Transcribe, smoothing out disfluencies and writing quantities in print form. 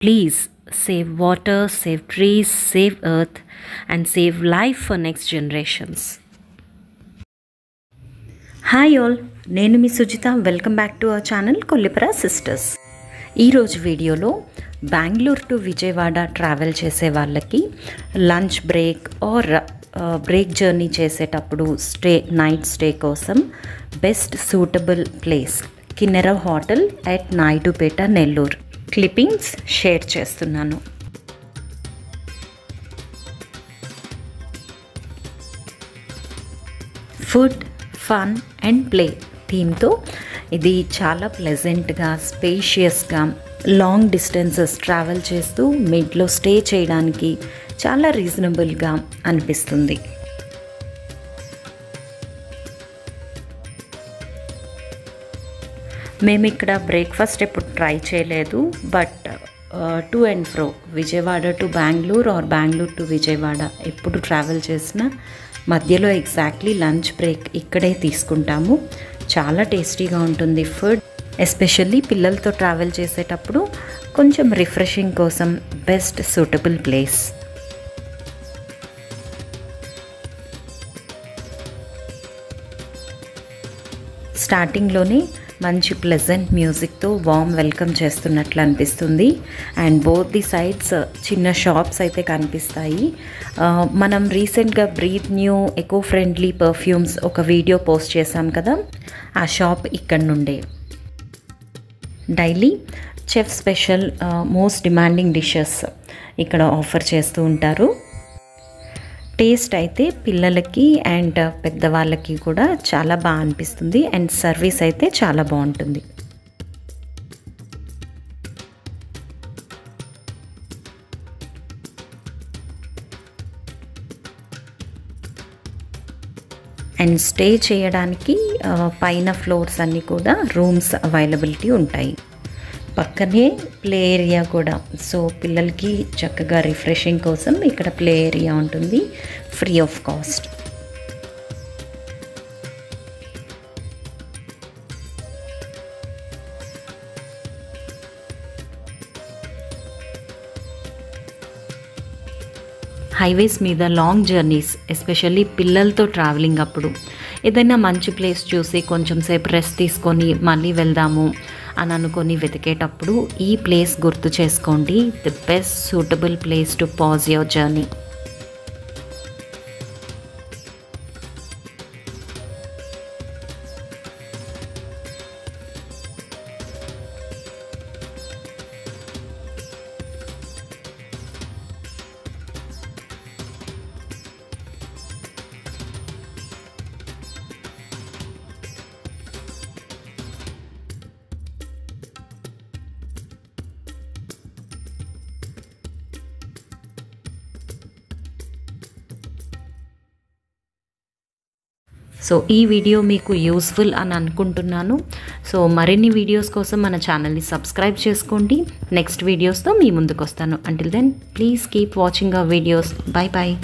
Please save water, save trees, save earth, and save life for next generations. Hi all, నేను మీ Sujitha. Welcome back to our channel Kollipara sisters. ఈరోజు వీడియోలో Bengaluru to Vijayawada travel చేసే వాళ్ళకి lunch break or break journey చేసేటప్పుడు night stay కోసం best suitable place Kinnera hotel at Naidupeta, Nellore clippings share చేస్తున్నాను. Food, fun and play థీమ్తో ఇది చాలా ప్లెజెంట్గా, స్పేషియస్గా, లాంగ్ డిస్టెన్సెస్ ట్రావెల్ చేస్తూ మిడ్లో స్టే చేయడానికి చాలా రీజనబుల్గా అనిపిస్తుంది. మేము ఇక్కడ బ్రేక్ఫాస్ట్ ఎప్పుడు ట్రై చేయలేదు, but to and fro Vijayawada to Bengaluru or Bengaluru to Vijayawada ఎప్పుడు ట్రావెల్ చేసినా మధ్యలో ఎగ్జాక్ట్లీ లంచ్ బ్రేక్ ఇక్కడే తీసుకుంటాము. చాలా టేస్టీగా ఉంటుంది ఫుడ్. ఎస్పెషల్లీ పిల్లలతో ట్రావెల్ చేసేటప్పుడు కొంచెం రిఫ్రెషింగ్ కోసం బెస్ట్ సూటబుల్ ప్లేస్. స్టార్టింగ్లోనే మంచి ప్లెజెంట్ మ్యూజిక్తో వామ్ వెల్కమ్ చేస్తున్నట్లు అనిపిస్తుంది. అండ్ బోత్ ది సైడ్స్ చిన్న షాప్స్ అయితే కనిపిస్తాయి. మనం రీసెంట్గా breathe new eco friendly perfumes ఒక వీడియో పోస్ట్ చేశాం కదా, ఆ షాప్ ఇక్కడ నుండే. Daily chef special most demanding dishes ఇక్కడ ఆఫర్ చేస్తూ ఉంటారు. టేస్ట్ అయితే పిల్లలకి అండ్ పెద్దవాళ్ళకి కూడా చాలా బాగా అనిపిస్తుంది. అండ్ సర్వీస్ అయితే చాలా బాగుంటుంది. అండ్ స్టే చేయడానికి పైన ఫ్లోర్స్ అన్నీ కూడా రూమ్స్ అవైలబిలిటీ ఉంటాయి. పక్కనే ప్లే ఏరియా కూడా, సో పిల్లలకి చక్కగా రిఫ్రెషింగ్ కోసం ఇక్కడ ప్లే ఏరియా ఉంటుంది, ఫ్రీ ఆఫ్ కాస్ట్. హైవేస్ మీద లాంగ్ జర్నీస్, ఎస్పెషల్లీ పిల్లలతో ట్రావెలింగ్ అప్పుడు ఏదైనా మంచి ప్లేస్ చూసి కొంచెం సేపు రెస్ట్ తీసుకొని మళ్ళీ వెళ్దాము అని అనుకొని వెతికేటప్పుడు ఈ ప్లేస్ గుర్తు చేసుకోండి. The best suitable place to pause your journey. So ఈ వీడియో మీకు యూస్ఫుల్ అని అనుకుంటున్నాను. సో మరిన్ని వీడియోస్ కోసం మన ఛానల్ని సబ్స్క్రైబ్ చేసుకోండి. నెక్స్ట్ వీడియోస్తో మీ ముందుకు వస్తాను. Until then please keep watching our videos. Bye bye.